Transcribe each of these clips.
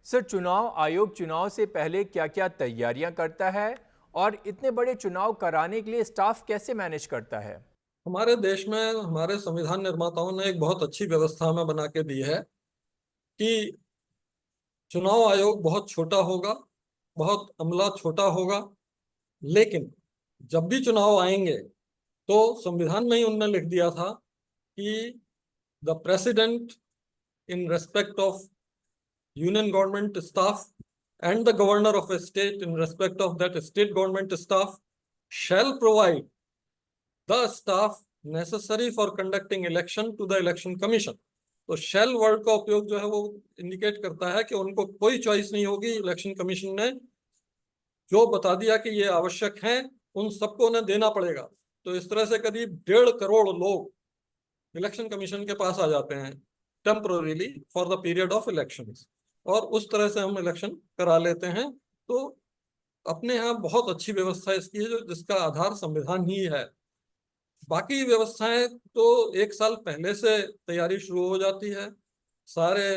Sir, चुनाव आयोग चुनाव से पहले क्या क्या तैयारियां करता है और इतने बड़े चुनाव कराने के लिए स्टाफ कैसे मैनेज करता है? हमारे देश में हमारे संविधान निर्माताओं ने एक बहुत अच्छी व्यवस्था हमें बना के दी है कि चुनाव आयोग बहुत छोटा होगा, बहुत अमला छोटा होगा, लेकिन जब भी चुनाव आएंगे तो संविधान में ही उन्होंने लिख दिया था कि the president in respect of union government staff and the governor of a state in respect of that state government staff shall provide the staff necessary for conducting election to the election commission। तो shell word का उपयोग जो है वो indicate करता है कि उनको कोई चॉइस नहीं होगी। इलेक्शन कमीशन ने जो बता दिया कि ये आवश्यक है, उन सबको उन्हें देना पड़ेगा। तो इस तरह से करीब 1.5 करोड़ लोग इलेक्शन कमीशन के पास आ जाते हैं temporarily for the period of elections, और उस तरह से हम इलेक्शन करा लेते हैं। तो अपने यहाँ बहुत अच्छी व्यवस्था इसकी है, जो जिसका आधार संविधान ही है। बाकी व्यवस्थाएं तो 1 साल पहले से तैयारी शुरू हो जाती है। सारे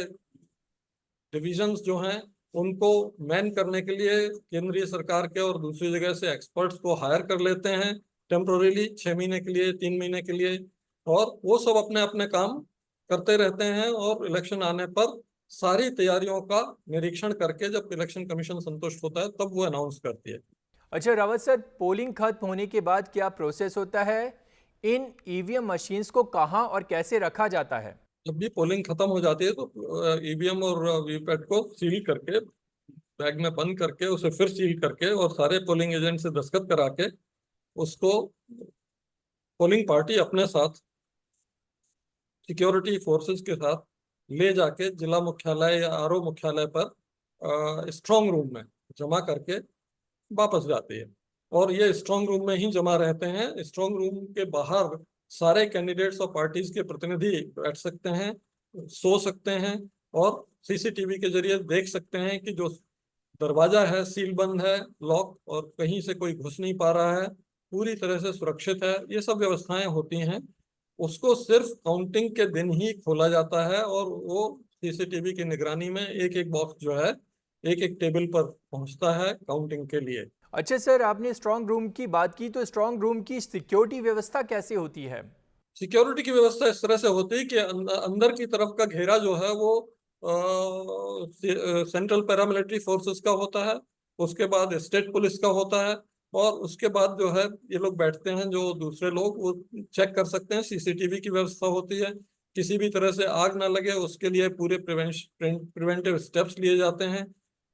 डिविजन्स जो हैं उनको मैन करने के लिए केंद्रीय सरकार के और दूसरी जगह से एक्सपर्ट्स को हायर कर लेते हैं टेम्पोररीली 6 महीने के लिए, 3 महीने के लिए, और वो सब अपने अपने काम करते रहते हैं। और इलेक्शन आने पर सारी तैयारियों का निरीक्षण करके जब इलेक्शन कमीशन संतुष्ट होता है तब वो अनाउंस करती है। अच्छा रावत सर, पोलिंग खत्म होने के बाद क्या प्रोसेस होता है? इन ईवीएम मशीन्स को कहां और कैसे रखा जाता है? जब भी पोलिंग खत्म हो जाती है तो ईवीएम और वीवीपैट को सील करके, बैग में बंद करके, उसे फिर सील करके और सारे पोलिंग एजेंट से दस्तखत करा के उसको पोलिंग पार्टी अपने साथ सिक्योरिटी फोर्सेस के साथ ले जाके जिला मुख्यालय या आरओ मुख्यालय पर स्ट्रांग रूम में जमा करके वापस जाती है। और ये स्ट्रांग रूम में ही जमा रहते हैं। स्ट्रांग रूम के बाहर सारे कैंडिडेट्स और पार्टीज के प्रतिनिधि बैठ सकते हैं, सो सकते हैं, और सीसीटीवी के जरिए देख सकते हैं कि जो दरवाजा है सील बंद है, लॉक, और कहीं से कोई घुस नहीं पा रहा है, पूरी तरह से सुरक्षित है। ये सब व्यवस्थाएं होती हैं। उसको सिर्फ काउंटिंग के दिन ही खोला जाता है और वो सीसीटीवी की निगरानी में एक एक बॉक्स जो है एक एक टेबल पर पहुंचता है काउंटिंग के लिए। अच्छा सर, आपने स्ट्रांग रूम की बात की, तो स्ट्रांग रूम की सिक्योरिटी व्यवस्था कैसे होती है? सिक्योरिटी की व्यवस्था इस तरह से होती है कि अंदर की तरफ का घेरा जो है वो सेंट्रल पैरामिलिट्री फोर्सेस का होता है, उसके बाद स्टेट पुलिस का होता है, और उसके बाद जो है ये लोग बैठते हैं, जो दूसरे लोग वो चेक कर सकते हैं। सीसीटीवी की व्यवस्था होती है, किसी भी तरह से आग ना लगे उसके लिए पूरे प्रिवेंटिव स्टेप्स लिए जाते हैं।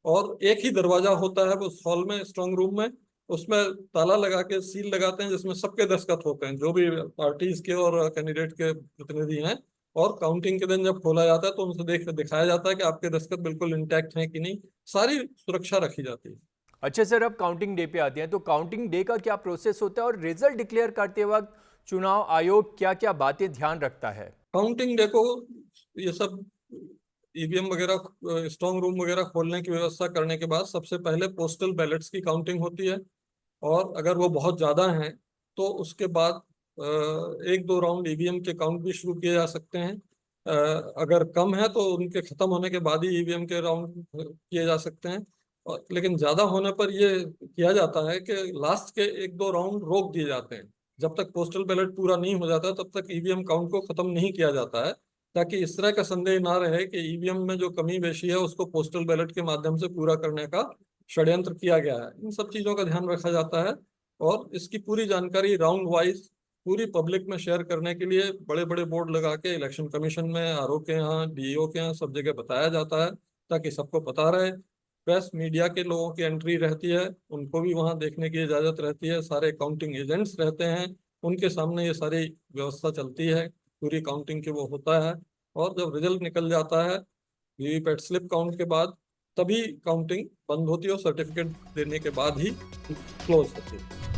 और एक ही दरवाजा होता है उस हॉल में, स्ट्रांग रूम में, उसमें ताला लगा के सील लगाते हैं जिसमें सबके दस्तखत होते हैं, जो भी पार्टीज के और कैंडिडेट के प्रतिनिधि हैं। और काउंटिंग के दिन जब खोला जाता है तो उनसे दिखाया जाता है कि आपके दस्तखत बिल्कुल इंटैक्ट हैं कि नहीं। सारी सुरक्षा रखी जाती है। अच्छा सर, अब काउंटिंग डे पे आते हैं, तो काउंटिंग डे का क्या प्रोसेस होता है और रिजल्ट डिक्लेयर करते वक्त चुनाव आयोग क्या क्या बातें ध्यान रखता है? काउंटिंग डे को ये सब ईवीएम वगैरह, स्ट्रांग रूम वगैरह खोलने की व्यवस्था करने के बाद सबसे पहले पोस्टल बैलेट्स की काउंटिंग होती है। और अगर वो बहुत ज़्यादा हैं तो उसके बाद 1-2 राउंड ईवीएम के काउंट भी शुरू किए जा सकते हैं। अगर कम है तो उनके ख़त्म होने के बाद ही ईवीएम के राउंड किए जा सकते हैं। और लेकिन ज़्यादा होने पर ये किया जाता है कि लास्ट के 1-2 राउंड रोक दिए जाते हैं। जब तक पोस्टल बैलेट पूरा नहीं हो जाता तब तक ईवीएम काउंट को ख़त्म नहीं किया जाता है, ताकि इस तरह का संदेह ना रहे कि ईवीएम में जो कमी बेशी है उसको पोस्टल बैलेट के माध्यम से पूरा करने का षड्यंत्र किया गया है। इन सब चीज़ों का ध्यान रखा जाता है। और इसकी पूरी जानकारी राउंड वाइज पूरी पब्लिक में शेयर करने के लिए बड़े बड़े बोर्ड लगा के इलेक्शन कमीशन में, आरओ के यहाँ, डीईओ के यहाँ सब जगह बताया जाता है, ताकि सबको पता रहे। प्रेस मीडिया के लोगों की एंट्री रहती है, उनको भी वहाँ देखने की इजाज़त रहती है। सारे काउंटिंग एजेंट्स रहते हैं, उनके सामने ये सारी व्यवस्था चलती है, पूरी काउंटिंग के वो होता है। और जब रिजल्ट निकल जाता है वीवीपैट स्लिप काउंट के बाद, तभी काउंटिंग बंद होती है और सर्टिफिकेट देने के बाद ही क्लोज होती है।